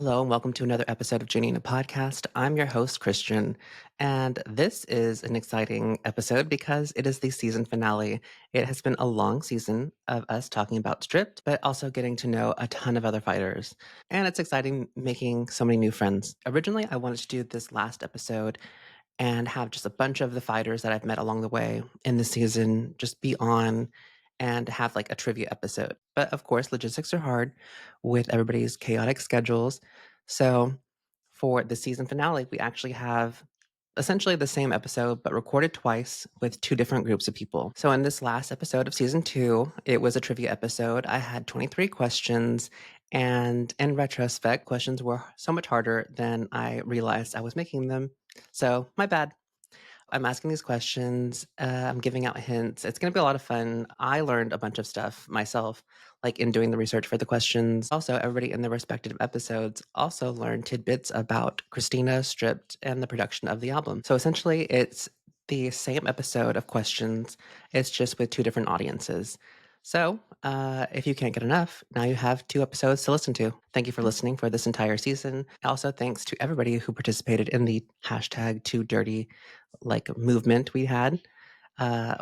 Hello, and welcome to another episode of Janina Podcast. I'm your host, Christian, and this is an exciting episode because it is the season finale. It has been a long season of us talking about Stripped, but also getting to know a ton of other fighters. And it's exciting making so many new friends. Originally, I wanted to do this last episode and have just a bunch of the fighters that I've met along the way in the season just be on and have like a trivia episode. But of course, logistics are hard with everybody's chaotic schedules. So for the season finale, we actually have essentially the same episode, but recorded twice with two different groups of people. So in this last episode of season 2, it was a trivia episode. I had 23 questions. And in retrospect, questions were so much harder than I realized I was making them. So, my bad. I'm asking these questions. I'm giving out hints. It's going to be a lot of fun. I learned a bunch of stuff myself, like in doing the research for the questions. Also, everybody in the respective episodes also learned tidbits about Christina Stripped and the production of the album. So essentially, it's the same episode of questions. It's just with two different audiences. So, if you can't get enough, now you have 2 episodes to listen to. Thank you for listening for this entire season. Also, thanks to everybody who participated in the hashtag Too Dirty movement we had.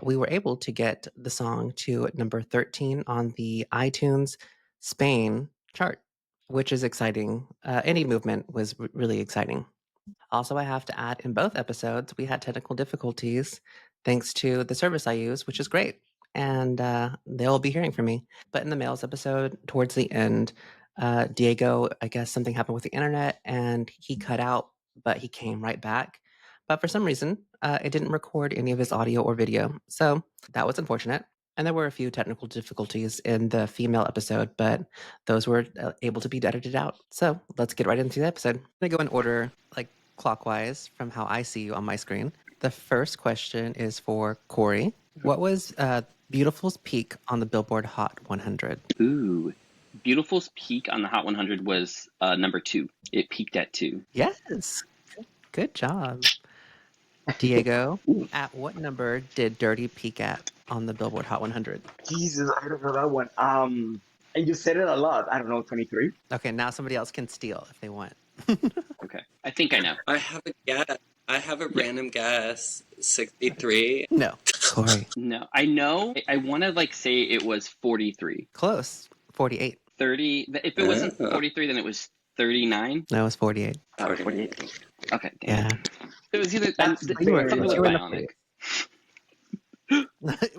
We were able to get the song to number 13 on the iTunes Spain chart, which is exciting. Any movement was really exciting. Also, I have to add in both episodes, we had technical difficulties thanks to the service I use, which is great. And they'll be hearing from me. But in the males episode, towards the end, Diego, I guess something happened with the internet and he cut out, but he came right back. But for some reason, it didn't record any of his audio or video. So that was unfortunate. And there were a few technical difficulties in the female episode, but those were able to be edited out. So let's get right into the episode. I'm going to go in order, like clockwise from how I see you on my screen. The first question is for Cory. What was Beautiful's peak on the Billboard Hot 100? Ooh. Beautiful's peak on the Hot 100 was number 2. It peaked at 2. Yes. Good job. Diego, at what number did Dirty peak at on the Billboard Hot 100? Jesus, I don't know that one. And you said it a lot. I don't know, 23. Okay, now somebody else can steal if they want. Okay. I think I know. I have a guess. I have a random guess. 63. No. Cory. No, I know. I want to say it was 43. Close. 48. 30. If it wasn't 43, then it was 39. No, it was 48. 48. Okay, damn. Yeah. It was either That's something very with low. Bionic.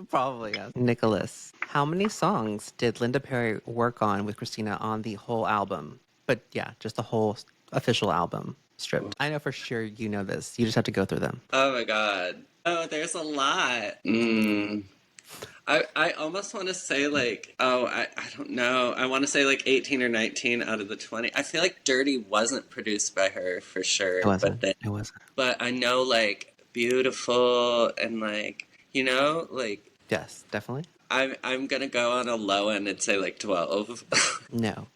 Probably, yeah. Nicholas, how many songs did Linda Perry work on with Christina on the whole album? But yeah, just the whole official album, Stripped. I know for sure you know this. You just have to go through them. Oh my god. Oh, there's a lot. I almost want to say I don't know. I want to say 18 or 19 out of the 20. I feel like Dirty wasn't produced by her for sure. It wasn't. It wasn't. But I know Beautiful and Yes, definitely. I'm gonna go on a low end and say 12. No.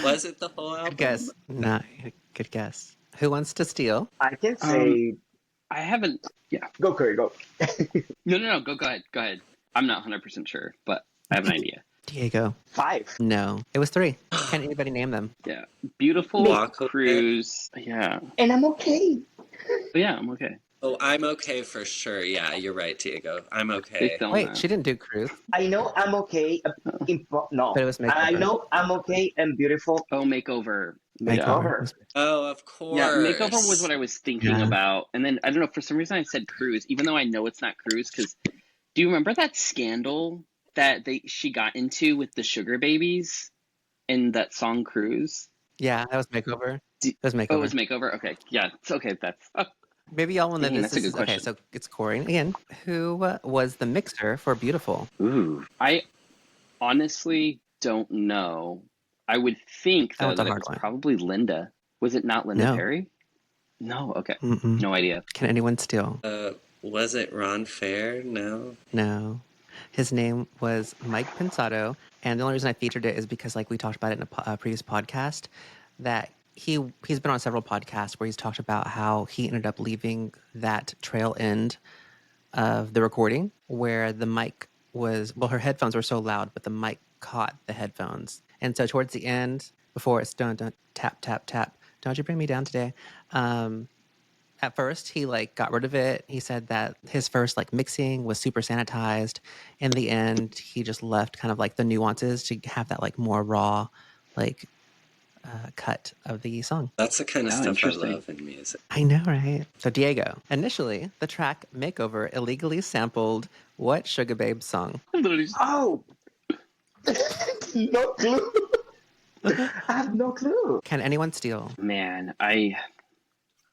Was it the whole album? Good guess. Not good guess. Who wants to steal? I can say. I haven't. Yeah. Go, Curry, go. No. Go ahead. I'm not 100% sure, but I have an idea. Diego. 5. No. It was 3. Can anybody name them? Yeah. Beautiful, Walk Away. Cruise. Yeah. And I'm okay. Yeah, I'm okay. Oh, I'm okay for sure. Yeah, you're right, Diego. I'm okay. Based on Wait, that. she didn't do Cruise. I know I'm okay. No. But it was Makeover. I know I'm okay and beautiful. Oh, Makeover. Makeover. Oh, of course. Yeah, Makeover was what I was thinking Yeah. about. And then, I don't know, for some reason I said Cruise, even though I know it's not Cruise, because do you remember that scandal that she got into with the Sugar Babies in that song Cruise? Yeah, that was Makeover. It was Makeover. Oh, it was Makeover? Okay, yeah, it's okay. That's Maybe y'all will know Dang, this. that's a good Okay, question. so it's Cory again. Who was the mixer for Beautiful? ooh. I honestly don't know. I would think That though one's a that it hard was one. probably Linda. Was it not Linda No. Perry? No. Okay, Mm-mm. no idea. Can anyone steal? Was it Ron Fair? No. No. His name was Mike Pensato, and the only reason I featured it is because, we talked about it in a previous podcast, that he's been on several podcasts where he's talked about how he ended up leaving that trail end of the recording where the mic was, her headphones were so loud, but the mic caught the headphones. And so towards the end, before it's done, tap, tap, tap. Don't you bring me down today? At first, he like got rid of it. He said that his first like mixing was super sanitized. In the end, he just left kind of like the nuances to have that like more raw, like cut of the song. That's the kind of Oh, stuff I interesting. love in music. I know, right? So, Diego, initially, the track Makeover illegally sampled what Sugar Babe song? Literally just- Oh, no clue. I have no clue. Can anyone steal? Man, I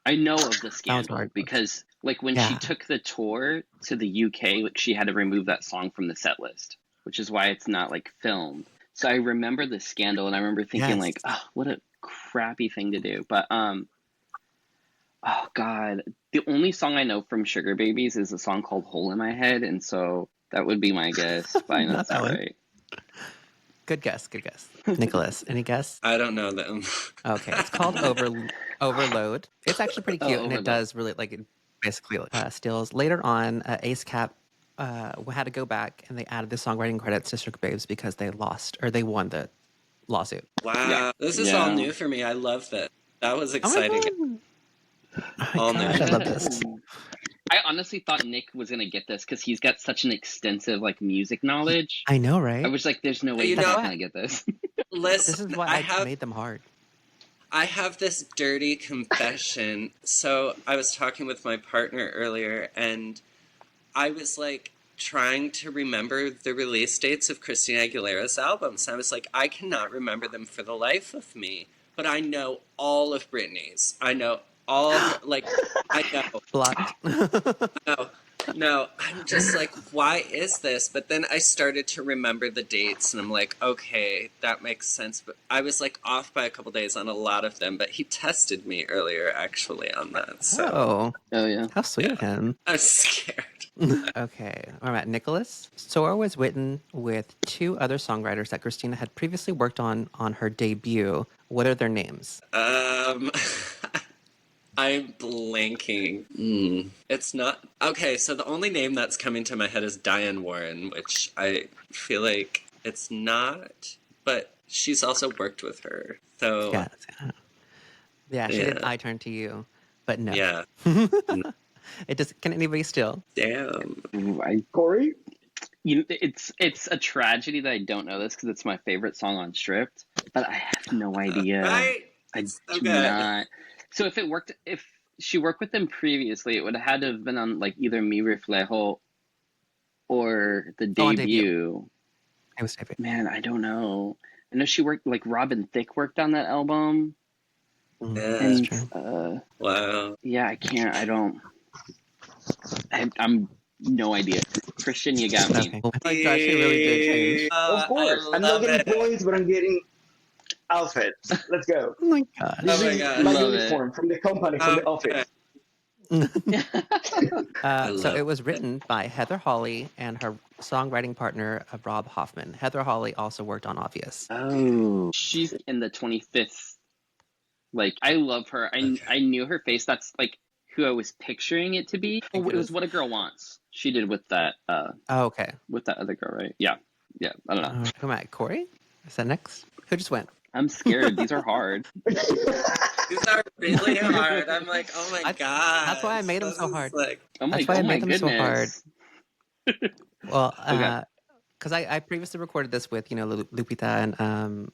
know of the That was scandal hard. because like when she Yeah. took the tour to the UK, like she had to remove that song from the set list, which is why it's not like filmed. So I remember the scandal, and I remember thinking Yes. like, oh, what a crappy thing to do. But oh god, the only song I know from Sugar Babies is a song called "Hole in My Head," and so that would be my guess. But I know Not it's that not one. right. Good guess. Good guess. Nicholas, any guess? I don't know them. Okay, it's called Overload. It's actually pretty Oh, cute, and it Overload. does really like it basically steals. Later on, Ace Cap had to go back and they added the songwriting credits to Sugar Babes because they lost or they won the lawsuit. Wow, Yeah. this is all Yeah. new for me. I love that. That was Oh my exciting. god! Oh my All new. gosh, I love this. I honestly thought Nick was gonna get this because he's got such an extensive like music knowledge. I know, I right? was like, "There's no way You he's know- not gonna get this." This Listen, is why I made them hard. I have this dirty confession. So I was talking with my partner earlier, and I was like trying to remember the release dates of Christina Aguilera's albums. I was like, I cannot remember them for the life of me, but I know all of Britney's. I know all of her, like, I know. Blocked. No, I'm just like, why is this? But then I started to remember the dates, and I'm like, okay, that makes sense. But I was like off by a couple days on a lot of them, but he tested me earlier actually on that. So Oh, Oh yeah. how sweet of him. I was scared. Okay, all right, Nicholas. Soar was written with two other songwriters that Christina had previously worked on her debut. What are their names? I'm blanking. It's not okay. So the only name that's coming to my head is Diane Warren, which I feel like it's not, but she's also worked with her. So Yeah, she did Yeah. I Turn to You, but no. yeah, It just can anybody steal? damn. Ooh, Cory? it's a tragedy that I don't know this because it's my favorite song on Stripped, but I have no idea. Right? I So do good. not. So if she worked with them previously, it would have had to have been on like either Mi Reflejo or the Oh, on debut. It was debut. Man, I don't know. I know she worked like Robin Thicke worked on that album, Mm, Yeah. that's and true. Wow. yeah, I can't. I don't. I'm no idea. Christian, you got me. Okay. Oh my gosh, it really did change. Of course. I I'm not love getting it. points, but I'm getting outfits. Let's go. Oh my gosh. This Oh my is God. my Love it. uniform from the company, from the office. I So love it was written by Heather Hawley and her songwriting partner, Rob Hoffman. Heather Hawley also worked on Obvious. Oh, she's in the 25th. Like, I love her. I knew her face. That's like who I was picturing it to be. Oh, it was What a Girl Wants. She did with that Oh, okay. with that other girl, right? Yeah. Yeah. I don't know. Who am I? Corey? Is that next? Who just went? I'm scared. These are hard. These are really hard. I'm like, oh my god. That's why I made them so hard. Like, I'm That's like, why I oh my made them so hard. goodness. Well, Okay. because I previously recorded this with, Lupita and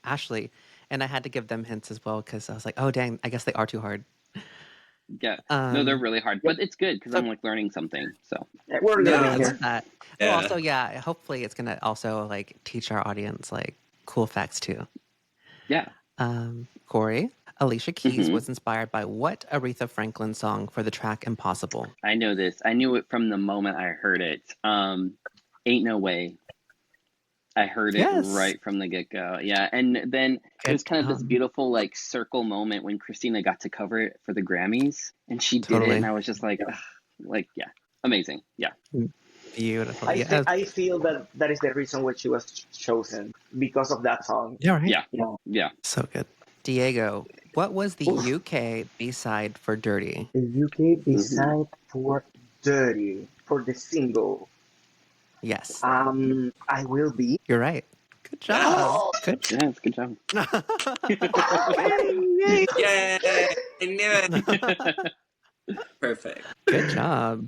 Ashley, and I had to give them hints as well because I was like, oh, dang, I guess they are too hard. Yeah. No, they're really hard, but it's good because so- I'm like learning something. So We're No, learning I here. love that. Yeah. Well, also, yeah, hopefully it's going to also, like, teach our audience, like, cool facts, too. yeah. Corey, Alicia Keys Mhm. was inspired by what Aretha Franklin song for the track Impossible? I know this. I knew it from the moment I heard it. Ain't No Way. I heard it Yes. right from the get go. Yeah, and then it was kind of this Um, beautiful like circle moment when Christina got to cover it for the Grammys, and she did it, Totally. and I was just like, ugh, like yeah, amazing. Yeah, Beautiful. I feel that is the reason why she was chosen, because of that song. Yeah, right? yeah, Yeah. yeah. So good. Diego, what was the Oof. UK B-side for Dirty? The UK B-side for Dirty, for the single. Yes, I Will Be. you're right. Good job. Good. Yes, good job. Okay. Yay! I knew it. Perfect. Good job.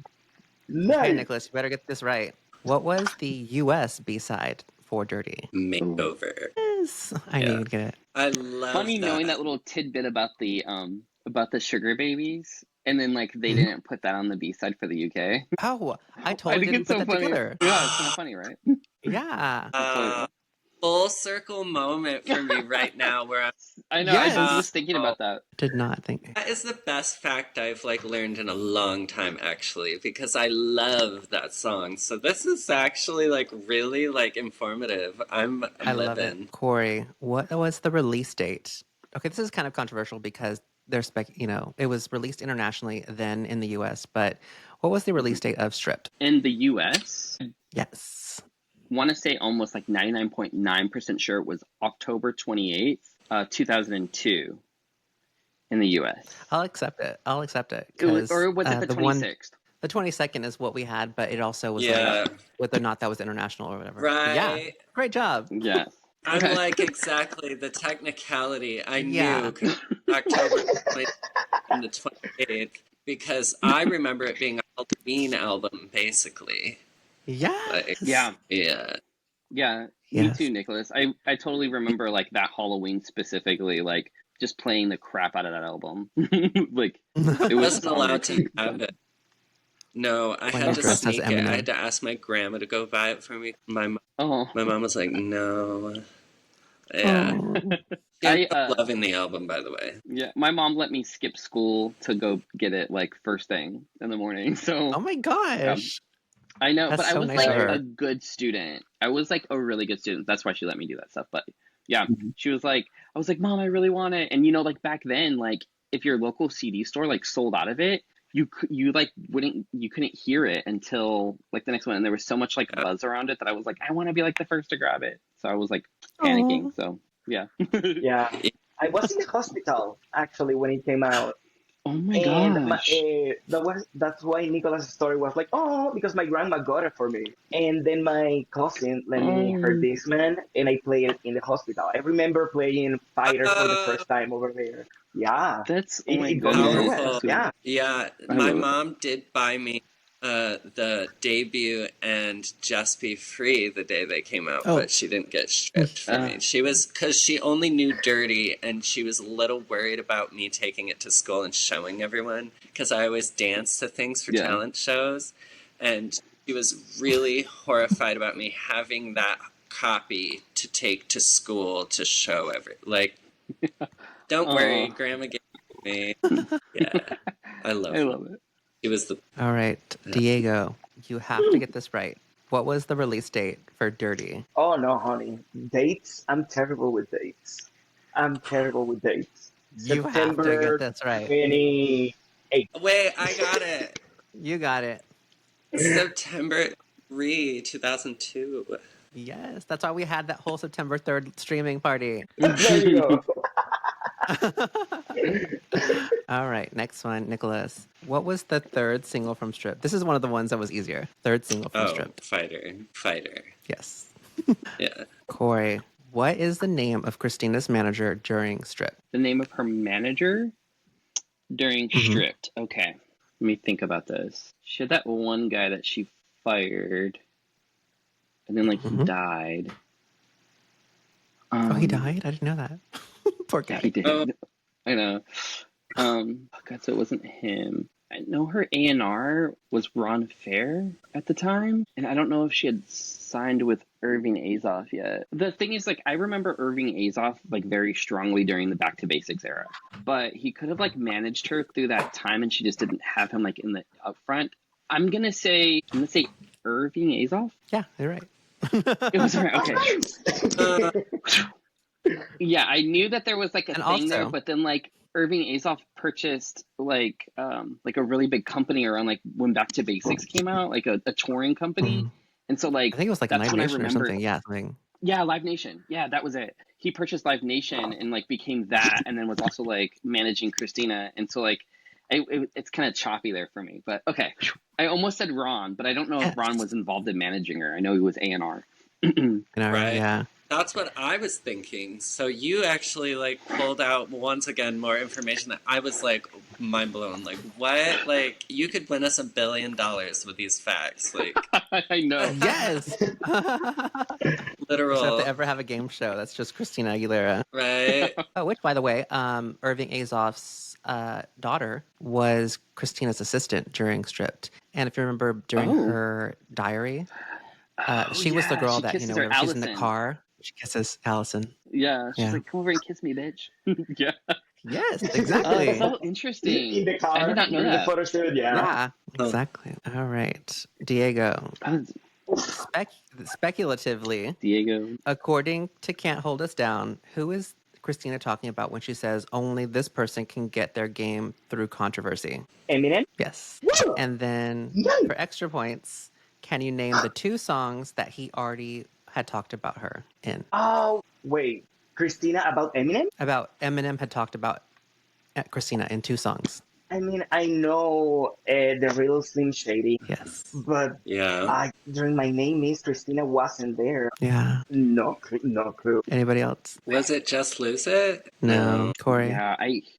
Okay, Nice. Nicholas, you better get this right. What was the U.S. B-side for Dirty? Ooh. Makeover. Yes, I knew Yeah. you'd get it. I love Funny that. knowing that little tidbit about the sugar babies, and then like they Mhm. didn't put that on the B side for the UK. Oh, I I totally think didn't it's put so that funny. together. Yeah, it's kind of funny, right? Yeah. It's funny. Full circle moment for me right now where I'm I know. I was Yes. just thinking about that. Did not think. that is the best fact I've like learned in a long time actually because I love that song. So this is actually like really like informative. I'm I love living. it. Corey, what was the release date? Okay, this is kind of controversial because there's it was released internationally, then in the US, but what was the release date of Stripped? In the US, Yes. want to say almost like 99.9% sure it was October 28th, 2002 in the US. I'll accept it. I'll accept it. Or was it the 26th? The 22nd is what we had, but it also was Yeah. like whether or not that was international or whatever. But yeah, Right. great job. Yes. I'm Okay. like exactly the technicality. I Yeah. knew 'cause October 20th and the 28th because I remember it being a Halloween album basically. Yes. Like Yeah. yeah. Yeah. Me Yes. too, Nicholas. I totally remember like that Halloween specifically, like just playing the crap out of that album. Like I it was wasn't on allowed to repeat. have it. No, I When had you're to dressed as sneak it. I had Eminem. to ask my grandma to go buy it for me. Oh. My mom was like, "No." Yeah. Oh. She ended I up loving the album, by the way. Yeah, my mom let me skip school to go get it like first thing in the morning. So Oh my gosh. I know, That's but I so was nice of like her. a good student. I was like a really good student. That's why she let me do that stuff. But yeah, Mhm. she was like, I was like, Mom, I really want it. And like back then, like if your local CD store like sold out of it, you like you couldn't hear it until like the next one. And there was so much like buzz around it that I was like, I want to be like the first to grab it. So I was like panicking. Oh. So yeah. Yeah. I was in the hospital actually when it came out. Oh my And gosh. that's why Nicholas' story was like, oh, because my grandma got it for me. And then my cousin lent me her Oh, Discman, and I played it in the hospital. I remember playing Fighter for the Uh, first time over there. Yeah, that's oh my it got me goodness. through it. That's powerful. sweet. Yeah. Yeah, I my love it. mom did buy me the debut and Just Be Free the day they came out, Oh. but she didn't get stripped for me. She was because she only knew Dirty, and she was a little worried about me taking it to school and showing everyone because I always dance to things for Yeah. talent shows, and she was really horrified about me having that copy to take to school to show don't worry, Oh, Grandma gave it to me. Yeah, I love I her. love it. He was the All right, Diego, you have to get this right. What was the release date for Dirty? Oh no, honey. Dates? I'm terrible with dates. I'm terrible with dates. You have to get September this right. 28th. wait. I got it. You got it. September 2002. Yes, that's why we had that whole September 3rd streaming party. There you go. All right, next one, Nicholas. What was the third single from Stripped? This is one of the ones that was easier. Third single from Oh, Stripped. fighter. Yes. Yeah. Corey, what is the name of Christina's manager during Stripped? The name of her manager during Mhm. Stripped. Okay, let me think about this. She had that one guy that she fired, and then like he Mhm. died. Oh, he died? I didn't know that. Poor Yeah, guy. he did. Oh. I know. Oh God, so it wasn't him. I know her A&R was Ron Fair at the time, and I don't know if she had signed with Irving Azoff yet. The thing is, like, I remember Irving Azoff like very strongly during the Back to Basics era, but he could have like managed her through that time, and she just didn't have him like in the upfront. I'm gonna say Irving Azoff. Yeah, you're right. It was right. Okay. Uh, Yeah, I knew that there was like a And thing there, also- but then like Irving Azoff purchased like a really big company around like when Back to Basics came out, like a touring company. Mhm. And so like I think it was like that's Live when I Nation or remember something. Yeah, something. Yeah, Live Nation. Yeah, that was it. He purchased Live Nation and like became that, and then was also like managing Christina. And so like it's kind of choppy there for me. But okay, I almost said Ron, but I don't know if Ron Yes. was involved in managing her. I know he was A&R. You know, Right. yeah. That's what I was thinking. So you actually like pulled out once again more information that I was like mind blown. Like what? Like you could win us $1 billion with these facts. Like I know. Yes. Just have to literal, ever have a game show. That's just Christina Aguilera. right? Oh, which, by the way, Irving Azoff's daughter was Christina's assistant during Stripped. And if you remember, during Oh. her diary, Oh, she was the yeah, girl she that, kisses her, whenever she's in the Allison. car, she kisses Allison. Yeah, she's Yeah. like, come over and kiss me, bitch. Yeah. Yes, Oh, exactly. so interesting. In the car I did not know during the that. photo shoot. Yeah. Yeah, exactly. All right. Diego. Speculatively, Diego. according to Can't Hold Us Down, who is Christina talking about when she says only this person can get their game through controversy? Eminem. Yes. Woo! And then Yay! for extra points, can you name the 2 songs that he already had talked about her in? Oh wait, Christina about Eminem. About Eminem had talked about Christina in 2 songs. I mean, I know the real Slim Shady, Yes. but Yeah. during my name is Christina wasn't there. Yeah. No clue. Anybody else? Was it Just Lose It? No. Cory? Yeah,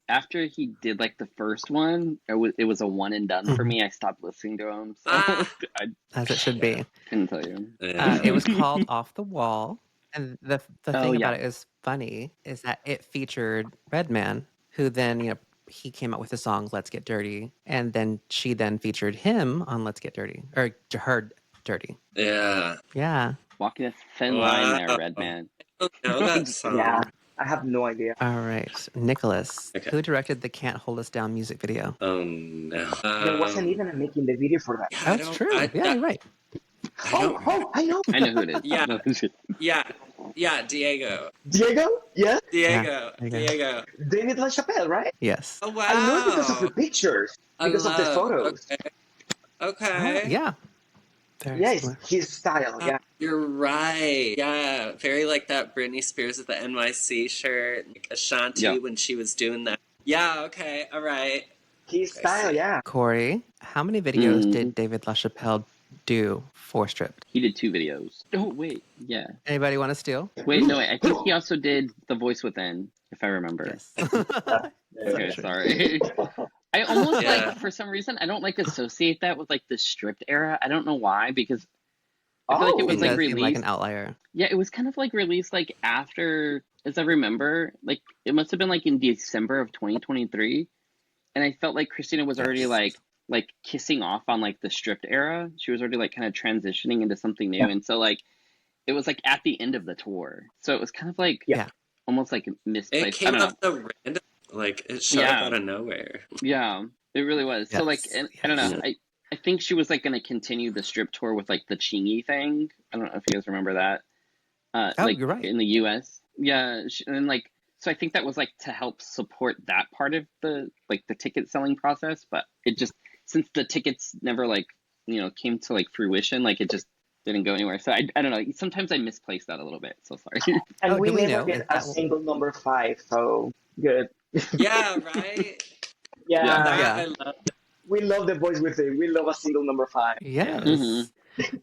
after he did like the first one, it was a one and done for me. I stopped listening to him, so Ah. I As it should be. couldn't tell you. Yeah. It was called Off the Wall. And the thing yeah. about it is funny is that it featured Redman, who then, he came out with the song Let's Get Dirty. And then she then featured him on Let's Get Dirty. Or her Dirty. Yeah. Yeah. Walking a thin line there, Wow. Redman. I don't know that song. Yeah, I have no idea. All right. Nicholas, Okay. who directed the Can't Hold Us Down music video? Oh no. There wasn't even a making the video for that. I That's don't- true. I- Yeah, you're right. I know. I know who it is. Yeah. No, who's it? Yeah, Diego. Diego? Yeah. Diego. Yeah, Diego. David LaChapelle, right? Yes. Oh wow. I know because of the pictures, because of the photos. Okay. Yeah. Very Yeah, similar. it's his style. Yeah. You're right. Yeah, very like that Britney Spears with the NYC shirt, like Ashanti Yeah. when she was doing that. Yeah, okay, all right. His style, see. yeah. Corey, how many videos Mm. did David LaChapelle do for Stripped? He did 2 videos. Oh wait, yeah. Anybody want to steal? Wait, no, I think he also did The Voice Within, if I remember. Yes. Okay, sorry. I almost Yeah. like, for some reason, I don't like associate that with like the Stripped era. I don't know why, because I feel like it Oh, was It like does seem released. like an outlier. Yeah, it was kind of like released like after, as I remember, like it must have been like in December of 2023, and I felt like Christina was already Yes. like kissing off on like the Stripped era. She was already like kind of transitioning into something new, and so like it was like at the end of the tour, so it was kind of like Yeah. almost like It misplaced. I came don't know. up so random, like it showed Yeah. up out of nowhere. Yeah, it really was. So like, Yes, I don't know. yes. I think she was like going to continue the Strip tour with like the Chingy thing. I don't know if you guys remember that. Oh, Like you're right. in the U.S. Yeah, and like so I think that was like to help support that part of the like the ticket selling process. But it just, since the tickets never like came to like fruition, like it just didn't go anywhere. So I don't know. Sometimes I misplace that a little bit. So sorry. And Oh, we do we never know get if a that will- single number 5, so good. Yeah, right? Yeah, Yeah. That Yeah. I love. we love the Voice with it. We love a single number 5. Yes. Mhm.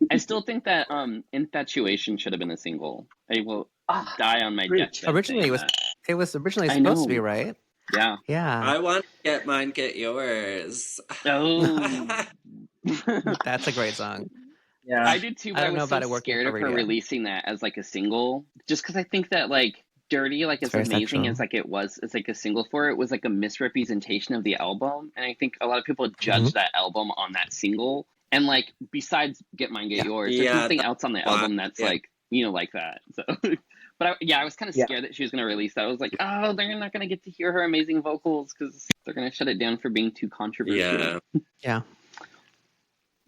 I still think that Infatuation should have been a single. I will Ah, die on my preach. deathbed. Originally, saying it was that. it was originally I supposed to be, know. right? Yeah. Yeah. I want to get mine, get yours. Oh. That's a great song. yeah. I did too, but I I, don't know was about so it working scared for of her radio. releasing that as like a single, just because I think that like Dirty, like It's as very amazing sexual. as like it was, as like a single for it was like a misrepresentation of the album, and I think a lot of people judge that album on that single. And like besides Get Mine, Get Yeah. Yours, there's Yeah, nothing else on the why- album that's yeah. like like that. So, but I was kind of Yeah. scared that she was gonna release that. I was like, oh, they're not gonna get to hear her amazing vocals because they're gonna shut it down for being too controversial. Yeah. Yeah.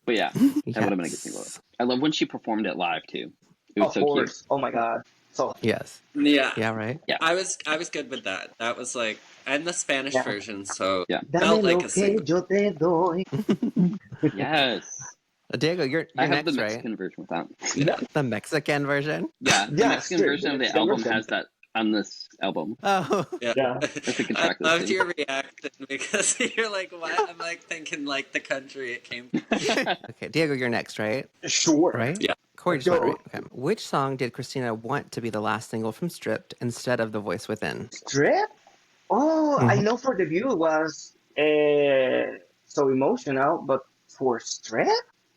But yeah, that would have been a good Yes. single. I love when she performed it live too. It was Of so cute. course. Oh my god. So Yes. Yeah. Yeah, right? I was good with that. That was like, and the Spanish Yeah. version, so Yeah. felt dame like lo a que single. yo te doy. Yes. Diego, you're I have next, the right? Mexican version with that. The Mexican version? Yeah, the Yeah, Mexican sure, version of the Mexican album version. has that on this album. Oh. Yeah. Yeah. That's a good I track loved listing. your reaction because you're like, what? I'm like thinking like the country it came from. Okay, Diego, you're next, right? Sure. Right? Yeah. Corey just went Go. right. Okay. Which song did Christina want to be the last single from Stripped instead of The Voice Within? Strip? Oh, I Mhm. know for debut it was so emotional, but for Strip?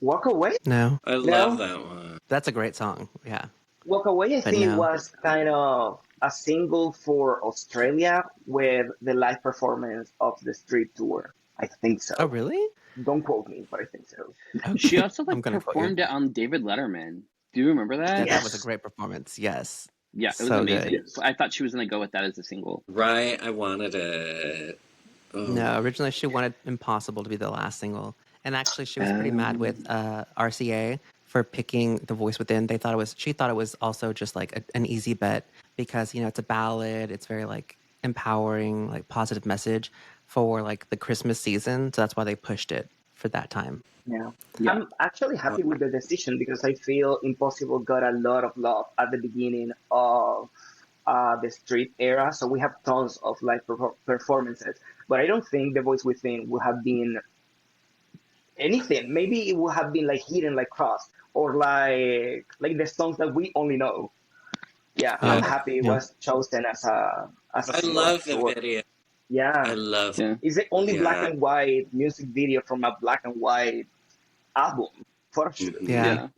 Walk Away? No. I love No. that one. That's a great song. Yeah. Walk Away, I But think it no. was kind of a single for Australia with the live performance of the street tour. I think Oh, so. really? Don't quote me, but I think so. She Okay. also I'm like going to quote you. performed it on David Letterman. Do you remember Yeah, that? that was a Yes. great performance. Yes. Yeah, it was So good. amazing. Yes. I thought she was gonna go with that as a single. Right, I wanted it. Oh, No, originally she wanted Impossible to be the last single. And actually she was pretty mad with Um, RCA for picking The Voice Within. She thought it was also just like an easy bet because, it's a ballad, it's very like empowering, like positive message for like the Christmas season. So that's why they pushed it for that time. Yeah. yeah, I'm actually happy with the decision because I feel Impossible got a lot of love at the beginning of the street era. So we have tons of live performances. But I don't think The Voice Within would have been anything. Maybe it would have been like Hidden Like Cross or like the songs that we only know. Yeah, I'm Yeah. oh, happy it Yeah. was chosen as a I single. love the Sure. video. I Yeah. love, yeah, It's the only black yeah. and white music video from a black and white album photo shoot. Yeah. Hmm. yeah.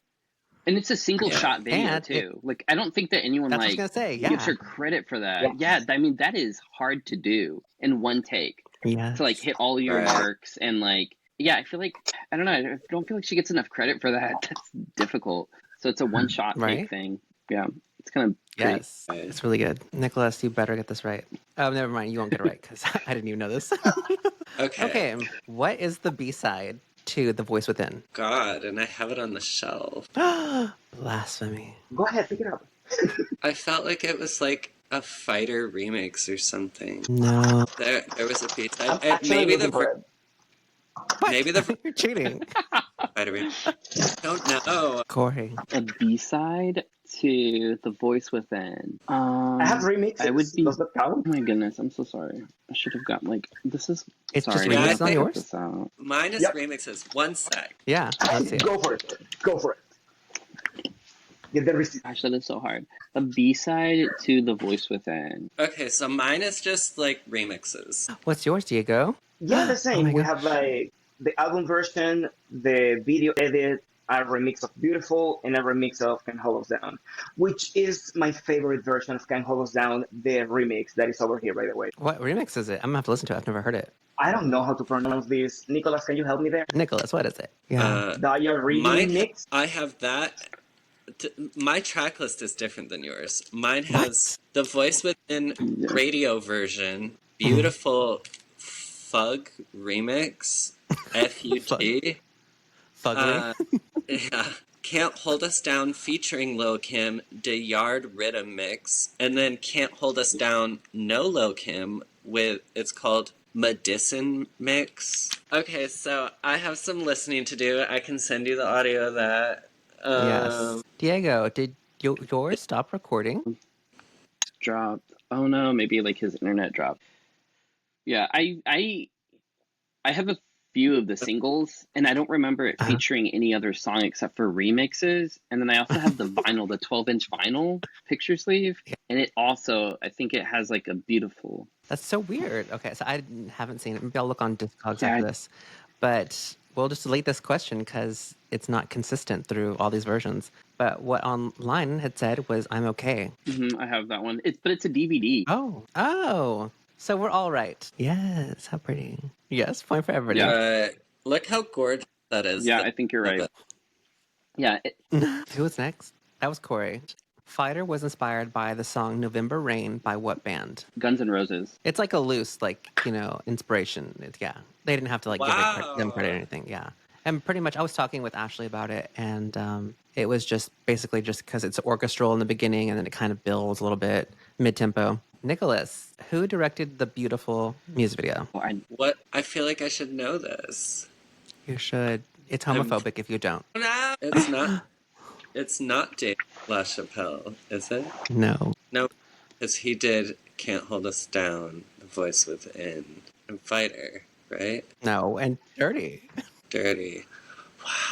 And it's a single Yeah. shot video And too. Like I don't think that anyone that's what I was like going to say. gives Yeah. her credit for Yeah. that. Yeah, I mean that is hard to do in one take to like Yes. hit all your Right. marks and like yeah, I feel like I don't know, I don't feel like she gets enough credit for that. That's difficult. So it's a one shot take Right? thing. Yeah, it's kind of great. Yes. Right. It's really good. Nicholas, you better get this right. Oh, never mind. You won't get it right because I didn't even know this. Okay. Okay. What is the B side to The Voice Within? God, and I have it on the shelf. Blasphemy. Go ahead, pick it up. I felt like it was like a fighter remix or something. No. There was a beat I'm side. actually Maybe looking for it. maybe What? the You're cheating. fighter remix. Don't know. Corey. A B side to The Voice Within. I have I would remixes. be. Does that count? Oh my goodness, I'm so sorry. I should have gotten like this is. It's just Sorry, Yeah, I'm I gonna remixes have on to think cut yours? this out. mine is Yep. remixes. One sec. Yeah. Let's see it. Go for it. Go for it. Get the receipt. Gosh, that is so hard. A B side to The Voice Within. Okay, so mine is just like remixes. What's yours, Diego? Yeah, the Oh my same. We have gosh. like the album version, the video edit, a remix of Beautiful, and a remix of Can Hold Us Down, which is my favorite version of Can Hold Us Down, the remix that is over here, by the way. What remix is it? I'm going to have to listen to it. I've never heard it. I don't know how to pronounce this. Nicholas, can you help me there? Nicholas, what is it? Yeah. Diary Mine, mix? I have that. My track list is different than yours. Mine has What? the Voice Within Yeah. radio version, beautiful Fug remix, FUG. Fugly. Yeah. Can't Hold Us Down featuring Lil Kim, the Yard Rhythm mix, and then Can't Hold Us Down no Lil Kim with it's called Medicine mix. Okay, so I have some listening to do. I can send you the audio of that. Yes. Diego, did yours stop recording? Dropped. Oh no, maybe like his internet dropped. Yeah, I have a few of the singles, and I don't remember it Uh-huh. featuring any other song except for remixes. And then I also have the vinyl, the 12-inch vinyl picture sleeve, and it also, I think it has like a beautiful. That's so weird. Okay, so I haven't seen it. Maybe I'll look on Discogs Yeah, after this. But we'll just delete this question because it's not consistent through all these versions. But what online had said was, I'm okay. I have that one. But it's a DVD. Oh. Oh. So we're all right. Yes. How pretty. Yes. Point for everybody. Yeah. Look how gorgeous that is. Yeah, I think you're right. Yeah, Who was next? That was Corey. Fighter was inspired by the song November Rain by what band? Guns N' Roses. It's like a loose, inspiration. Yeah. They didn't have to, give them credit or Wow. anything. Yeah. And pretty much, I was talking with Ashley about it, and it was just basically just because it's orchestral in the beginning, and then it kind of builds a little bit mid-tempo. Nicholas, who directed the beautiful music video? Oh, What? I feel like I should know this. You should. It's homophobic if you don't. No, it's not. It's not Dave LaChapelle, is it? No. No, because he did "Can't Hold Us Down," "The Voice Within," and "Fighter," right? No. And Dirty. Dirty.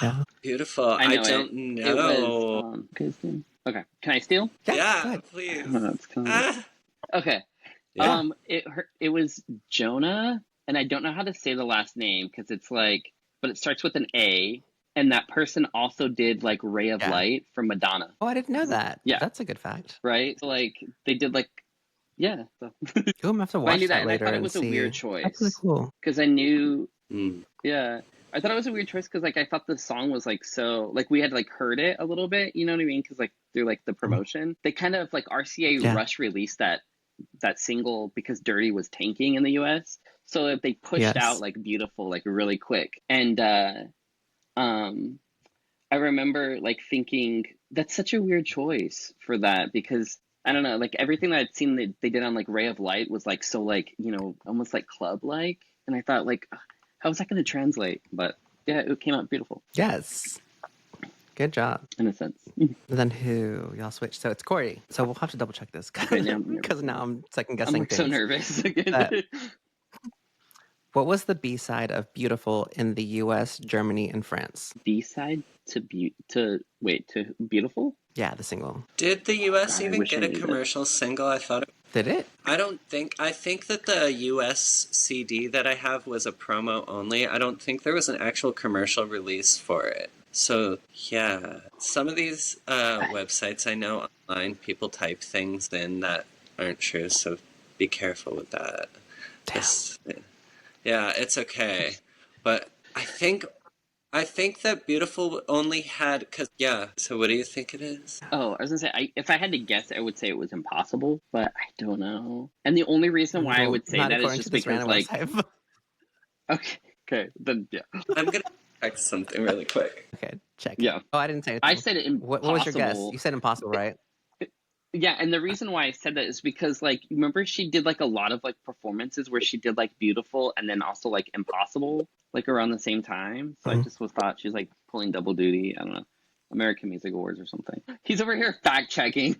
Yeah. Beautiful. I I know don't it was know. okay. Can I steal? Yeah, go Yeah, ahead. please. It's kind of Ah, okay. Yeah. It was Jonah, and I don't know how to say the last name because it's like, but it starts with an A, and that person also did like Ray of Yeah. Light from Madonna. Oh, I didn't know that. Yeah, That's a good fact. right. So like they did like yeah. So. Ooh, I'm gonna have to But I watch knew that, that and I later thought it and was a weird see. That's really choice cool. because I knew mm. yeah. I thought it was a weird choice because like I thought the song was like so like we had like heard it a little bit, you know what I mean? Because like through like the Mm. promotion, they kind of like RCA Yeah. rush released that single because Dirty was tanking in the US. So they pushed out Yes. like Beautiful like really quick. And um I remember like thinking that's such a weird choice for that because I don't know, like everything that I'd seen that they did on like Ray of Light was like so like, you know, almost like club like. And I thought like how is that gonna translate? But yeah, it came out beautiful Yes. Good job. in a sense. Then who y'all switch? So it's Cory. So we'll have to double check this Okay, now I'm nervous because now again. I'm second I'm guessing like so things. nervous But again. what was the B side of Beautiful in the US, Germany, and France? B side to Beautiful? Yeah, the single. Did the Oh US god, I even wish I get a knew this. commercial single? I thought it. Did it? I think that the US CD that I have was a promo only. I don't think there was an actual commercial release for it. So, yeah. Some of these websites I know online, people type things in that aren't true, so be careful with that. Damn. Just, yeah, it's okay. But I think that Beautiful only had, cause yeah. So what do you think it is? Oh, I was gonna say, if I had to guess, I would say it was Impossible, but I don't know. And the only reason why I Well, would say not that is according to just this because, random like, website. okay, then yeah, I'm gonna check something really quick. Okay, check it. yeah. Oh, I didn't say I anything. said it What was your guess? Impossible. You said Impossible, right? Yeah, and the reason why I said that is because, like, remember she did like a lot of like performances where she did like Beautiful and then also like Impossible, like around the same time. So I Mhm. just thought she's like pulling double duty. I don't know, American Music Awards or something. He's over here fact checking.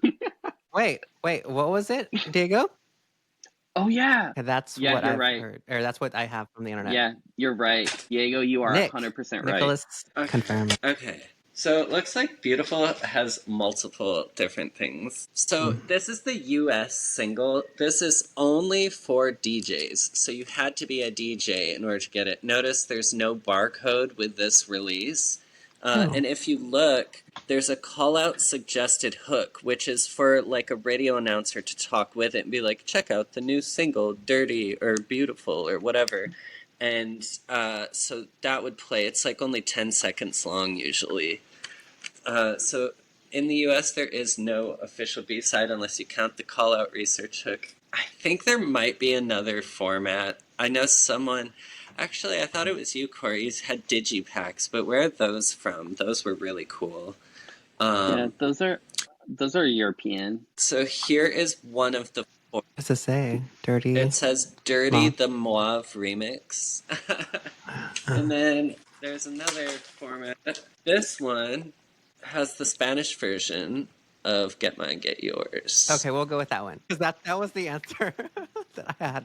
Wait, what was it, Diego? Oh yeah, Okay, that's yeah, what you're I've right. heard, or that's what I have from the internet. Yeah, you're right. Diego, you are Nick, 100% right. Nicholas, Okay. confirm. Okay. So it looks like Beautiful has multiple different things. So this is the US single. This is only for DJs. So you had to be a DJ in order to get it. Notice there's no barcode with this release. Oh. And if you look, there's a call out suggested hook, which is for like a radio announcer to talk with it and be like, check out the new single, Dirty or Beautiful or whatever. And so that would play. It's like only 10 seconds long usually. So in the US, there is no official B side unless you count the call out research hook. I think there might be another format. I know someone. Actually, I thought it was you, Cory. You had digipacks, but where are those from? Those were really cool. Yeah, those are European. So here is one of the four. What does it say? Dirty. It says Dirty Mauve. the Mauve remix. And then there's another format. This one has the Spanish version of Get Mine, Get Yours. Okay, we'll go with that one because that was the answer that I had.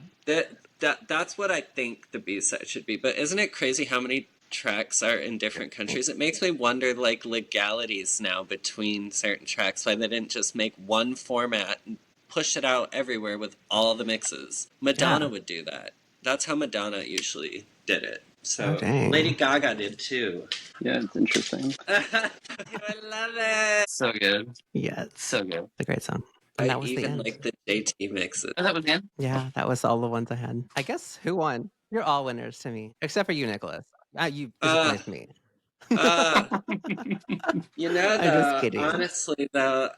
That's what I think the B-side should be. But isn't it crazy how many tracks are in different countries? It makes me wonder, like, legalities now between certain tracks, why they didn't just make one format and push it out everywhere with all the mixes. Madonna Yeah. would do that. That's how Madonna usually did it. So Oh, dang. Lady Gaga did too. Yeah, it's interesting. I love it. So good. Yes, So good. it's a great song. And I that was the even end. like the JT mixes. Oh, that was the end? Yeah, that was all the ones I had. I guess who won? You're all winners to me, except for you, Nicholas. You disappointed me. You know, I'm just though, kidding. honestly, though,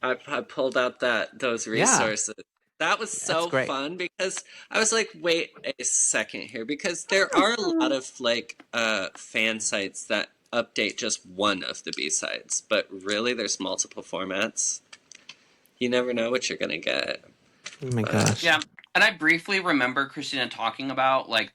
I pulled out those resources. That was so That's great. fun because I was like, wait a second here, because there are a lot of like fan sites that update just one of the B-sides, but really there's multiple formats. You never know what you're gonna get. Oh my gosh. Yeah. And I briefly remember Christina talking about, like,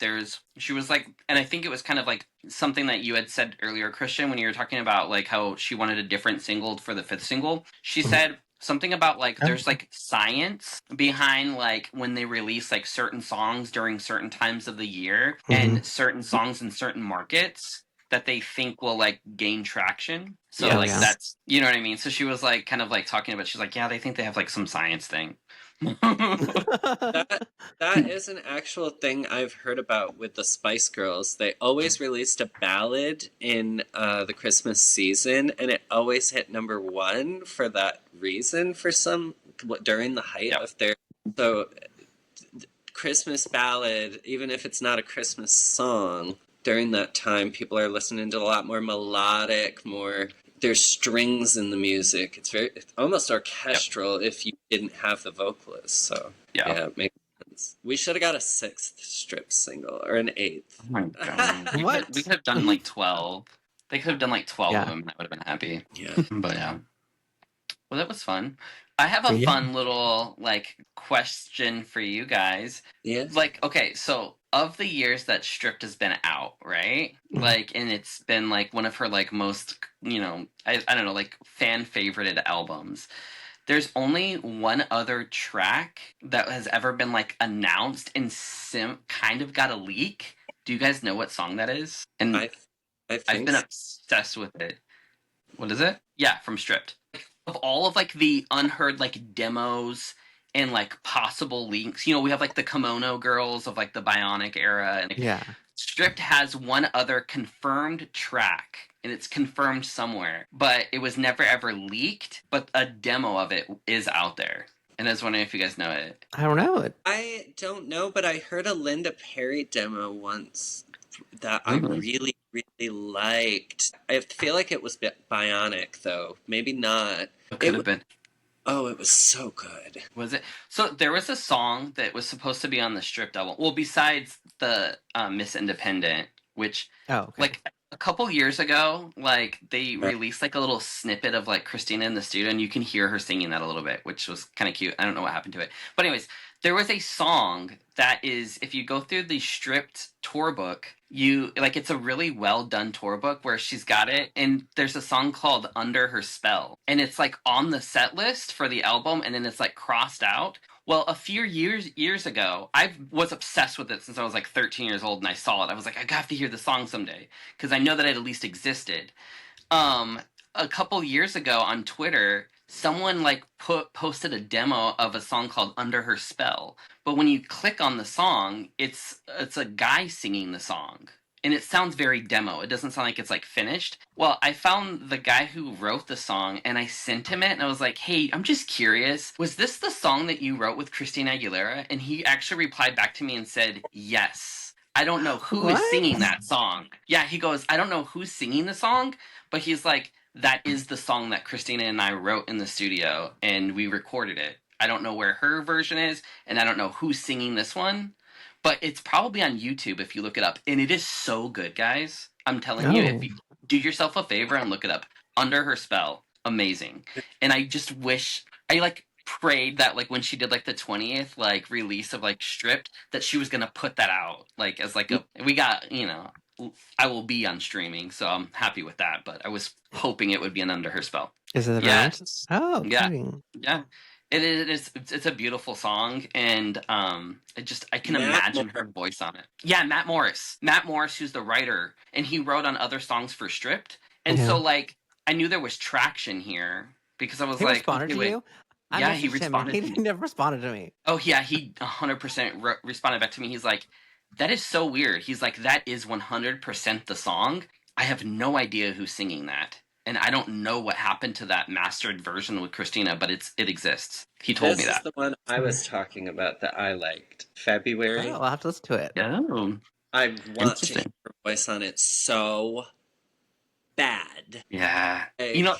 she was like, and I think it was kind of like something that you had said earlier, Christian, when you were talking about, like, how she wanted a different single for the fifth single. She said something about, like, there's, like, science behind, like, when they release, like, certain songs during certain times of the year and certain songs in certain markets. that they think will like gain traction. So Yes. like yeah. that's, you know what I mean? So she was like kind of like talking about, she's like, yeah, they think they have like some science thing. That is an actual thing I've heard about with the Spice Girls. They always released a ballad in the Christmas season, and it always hit #1 for that reason. For some during the height Yep. of their so Christmas ballad, even if it's not a Christmas song, during that time, people are listening to a lot more melodic, more. There's strings in the music. It's almost orchestral if you didn't have the vocalist. So yeah, it makes sense. We should have got a 6th strip single or an 8th. Oh my god. What? We could have done like 12. They could have done like 12 Yeah. of them and I would have been happy. Yeah. But yeah. Well, that was fun. I have a Yeah. fun little like question for you guys. Yeah. Like, okay, so of the years that Stripped has been out, right? Mhm. Like, and it's been like one of her like most, you know, I don't know, like fan favorited albums. There's only one other track that has ever been like announced and kind of got a leak. Do you guys know what song that is? And I I've think been so. obsessed with it. What is it? Yeah, from Stripped. Of all of like the unheard like demos and like possible leaks, you know, we have like the Kimono Girls of like the Bionic era, and like, Yeah. Stripped has one other confirmed track, and it's confirmed somewhere, but it was never ever leaked. But a demo of it is out there, and I was wondering if you guys know it. I don't know. I don't know, but I heard a Linda Perry demo once that I Really? really, really liked. I feel like it was Bionic, though. Maybe not. It could have been. Oh, it was so good. Was it? So there was a song that was supposed to be on the Stripped album. Well, besides the Miss Independent, which Oh, okay. like a couple years ago, like they Right. released like a little snippet of like Christina in the studio, and you can hear her singing that a little bit, which was kind of cute. I don't know what happened to it, but anyways, there was a song that is, if you go through the Stripped tour book, you like, it's a really well done tour book where she's got it, and there's a song called Under Her Spell, and it's like on the set list for the album, and then it's like crossed out. Well, a few years ago, I was obsessed with it since I was like 13 years old, and I saw it. I was like, I have to hear the song someday because I know that it at least existed. A couple years ago on Twitter, someone like posted a demo of a song called Under Her Spell, but when you click on the song, it's a guy singing the song, and it sounds very demo. It doesn't sound like it's like finished. Well, I found the guy who wrote the song, and I sent him it, and I was like, hey, I'm just curious, was this the song that you wrote with Christina Aguilera? And he actually replied back to me and said, yes. I don't know who is What? singing that song. Yeah, he goes, I don't know who's singing the song, but he's like, that is the song that Christina and I wrote in the studio, and we recorded it. I don't know where her version is, and I don't know who's singing this one, but it's probably on YouTube if you look it up, and it is so good, guys. I'm telling you, if you do yourself a favor and look it up, Under Her Spell, amazing. And I just wish, I like prayed that like when she did like the 20th like release of like Stripped, that she was gonna put that out like as like a, we got, you know, I will be on streaming, so I'm happy with that. But I was hoping it would be an Under Her Spell. Is it Yes. Oh, Yeah. exciting. Yeah. It is. It's a beautiful song, and I can imagine her voice on it. Yeah, Matt Morris. Matt Morris, who's the writer, and he wrote on other songs for Stripped, and so like I knew there was traction here because I was He like, responded okay, to wait. you? I Yeah, he messaged him, and responded. he never responded to me. Oh yeah, he 100% responded back to me. He's like, that is so weird. He's like, that is 100% the song. I have no idea who's singing that, and I don't know what happened to that mastered version with Christina, but it exists. He told me This that. is the one I was talking about that I liked. February. Oh, I'll have to listen to it. Oh, I want to hear interesting. her voice on it so bad. Yeah. Like, You know,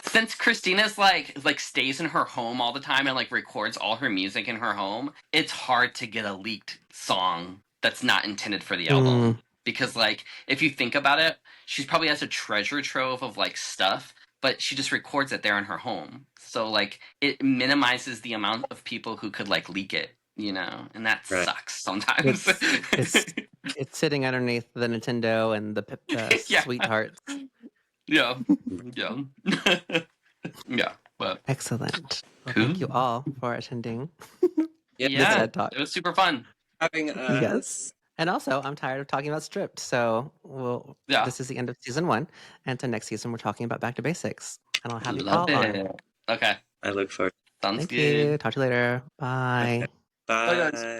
since Christina's like stays in her home all the time and like records all her music in her home, it's hard to get a leaked song that's not intended for the album. Because like if you think about it, she probably has a treasure trove of like stuff, but she just records it there in her home. So like it minimizes the amount of people who could like leak it, you know, and that Right. sucks sometimes. It's sitting underneath the Nintendo and the Yeah. sweethearts. Yeah. Yeah. Yeah. But Excellent. Well, thank you all for attending. Yeah. yeah, TED Talk. it was super fun. Having us. Yes. And also, I'm tired of talking about Stripped. So, Yeah. this is the end of season 1. And to next season, we're talking about Back to Basics. And I'll have you Love all on. it. Okay. I look forward. Sounds Thank good. you. Talk to you later. Okay. Bye. Bye, guys. Bye.